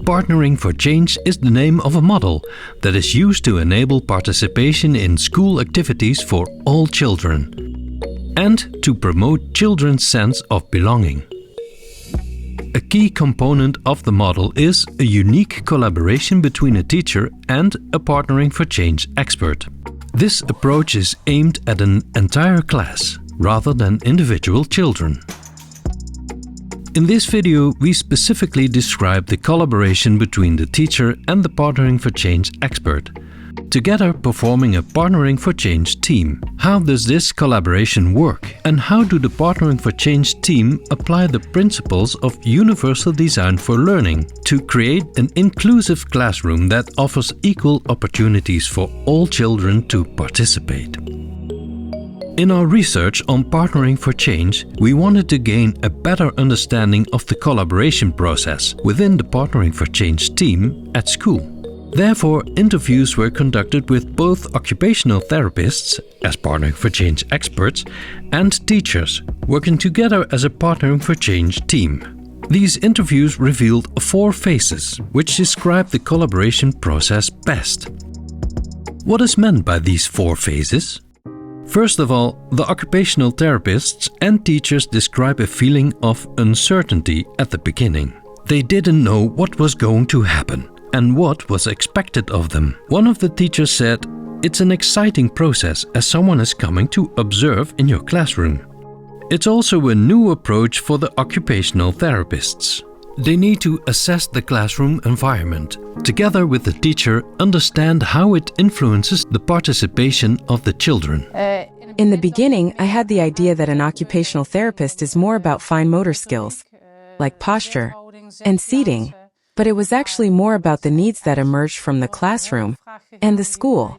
Partnering for Change is the name of a model that is used to enable participation in school activities for all children and to promote children's sense of belonging. A key component of the model is a unique collaboration between a teacher and a Partnering for Change expert. This approach is aimed at an entire class rather than individual children. In this video, we specifically describe the collaboration between the teacher and the Partnering for Change expert, together performing a Partnering for Change team. How does this collaboration work? And how do the Partnering for Change team apply the principles of universal design for learning to create an inclusive classroom that offers equal opportunities for all children to participate? In our research on Partnering for Change, we wanted to gain a better understanding of the collaboration process within the Partnering for Change team at school. Therefore, interviews were conducted with both occupational therapists, as Partnering for Change experts, and teachers, working together as a Partnering for Change team. These interviews revealed 4 phases, which describe the collaboration process best. What is meant by these 4 phases? First of all, the occupational therapists and teachers describe a feeling of uncertainty at the beginning. They didn't know what was going to happen and what was expected of them. One of the teachers said, "It's an exciting process as someone is coming to observe in your classroom." It's also a new approach for the occupational therapists. They need to assess the classroom environment, together with the teacher, understand how it influences the participation of the children. In the beginning, I had the idea that an occupational therapist is more about fine motor skills, like posture and seating, but it was actually more about the needs that emerged from the classroom and the school.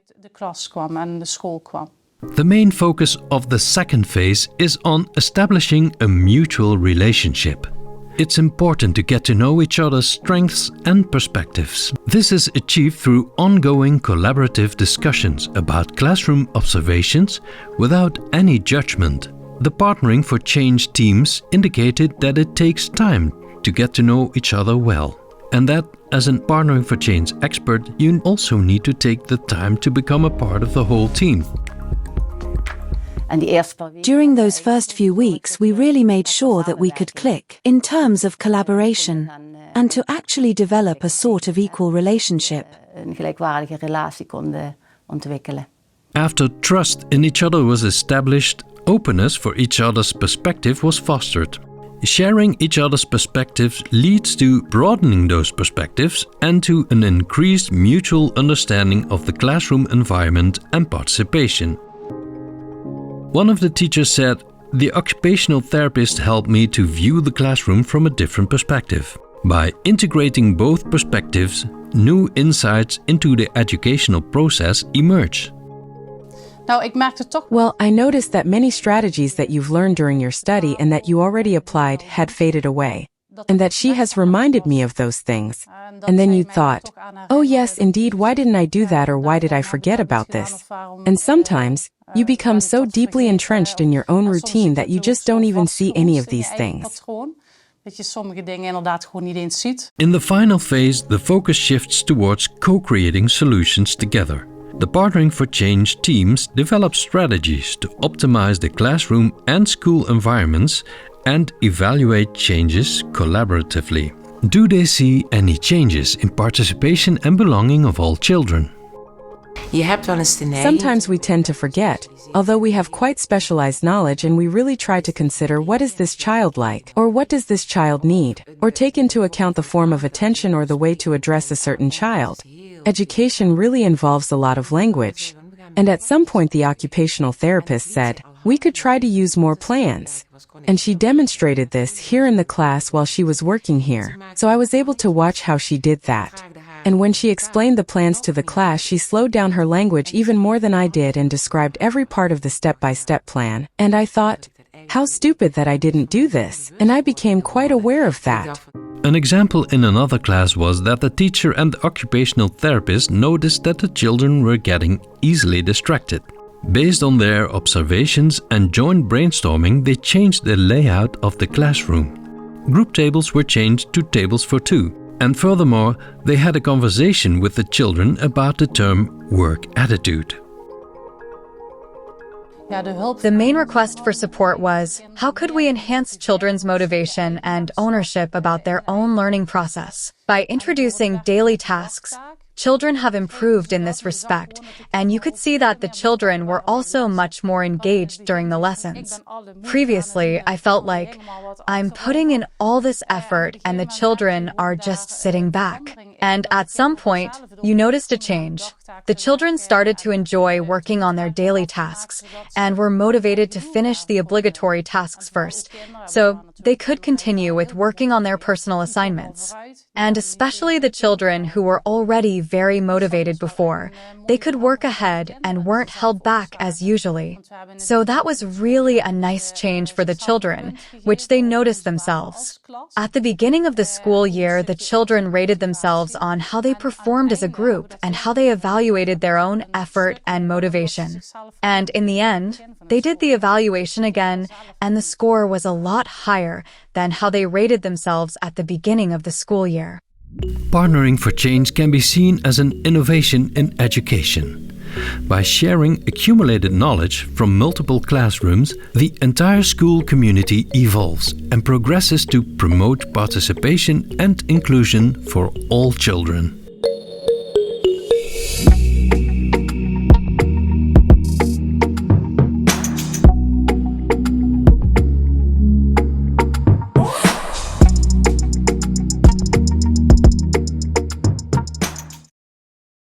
The main focus of the second phase is on establishing a mutual relationship. It's important to get to know each other's strengths and perspectives. This is achieved through ongoing collaborative discussions about classroom observations without any judgment. The Partnering for Change teams indicated that it takes time to get to know each other well, and that as a Partnering for Change expert, you also need to take the time to become a part of the whole team. During those first few weeks, we really made sure that we could click in terms of collaboration and to actually develop a sort of equal relationship. After trust in each other was established, openness for each other's perspective was fostered. Sharing each other's perspectives leads to broadening those perspectives and to an increased mutual understanding of the classroom environment and participation. One of the teachers said, "The occupational therapist helped me to view the classroom from a different perspective. By integrating both perspectives, new insights into the educational process emerge." Well, I noticed that many strategies that you've learned during your study and that you already applied had faded away, and that she has reminded me of those things. And then you thought, "Oh yes, indeed, why didn't I do that, or why did I forget about this?" And sometimes, you become so deeply entrenched in your own routine that you just don't even see any of these things. In the final phase, the focus shifts towards co-creating solutions together. The Partnering for Change teams develop strategies to optimize the classroom and school environments and evaluate changes collaboratively. Do they see any changes in participation and belonging of all children? Sometimes we tend to forget, although we have quite specialized knowledge, and we really try to consider what is this child like, or what does this child need, or take into account the form of attention or the way to address a certain child. Education really involves a lot of language. And at some point the occupational therapist said, "We could try to use more plans." And she demonstrated this here in the class while she was working here. So I was able to watch how she did that. And when she explained the plans to the class, she slowed down her language even more than I did and described every part of the step-by-step plan. And I thought, how stupid that I didn't do this. And I became quite aware of that. An example in another class was that the teacher and the occupational therapist noticed that the children were getting easily distracted. Based on their observations and joint brainstorming, they changed the layout of the classroom. Group tables were changed to tables for two, and furthermore, they had a conversation with the children about the term work attitude. The main request for support was, how could we enhance children's motivation and ownership about their own learning process? By introducing daily tasks, children have improved in this respect, and you could see that the children were also much more engaged during the lessons. Previously, I felt like I'm putting in all this effort and the children are just sitting back. And at some point, you noticed a change. The children started to enjoy working on their daily tasks and were motivated to finish the obligatory tasks first, so they could continue with working on their personal assignments. And especially the children who were already very motivated before, they could work ahead and weren't held back as usually. So that was really a nice change for the children, which they noticed themselves. At the beginning of the school year, the children rated themselves on how they performed as a group and how they evaluated their own effort and motivation. And in the end, they did the evaluation again, and the score was a lot higher than how they rated themselves at the beginning of the school year. Partnering for Change can be seen as an innovation in education. By sharing accumulated knowledge from multiple classrooms, the entire school community evolves and progresses to promote participation and inclusion for all children.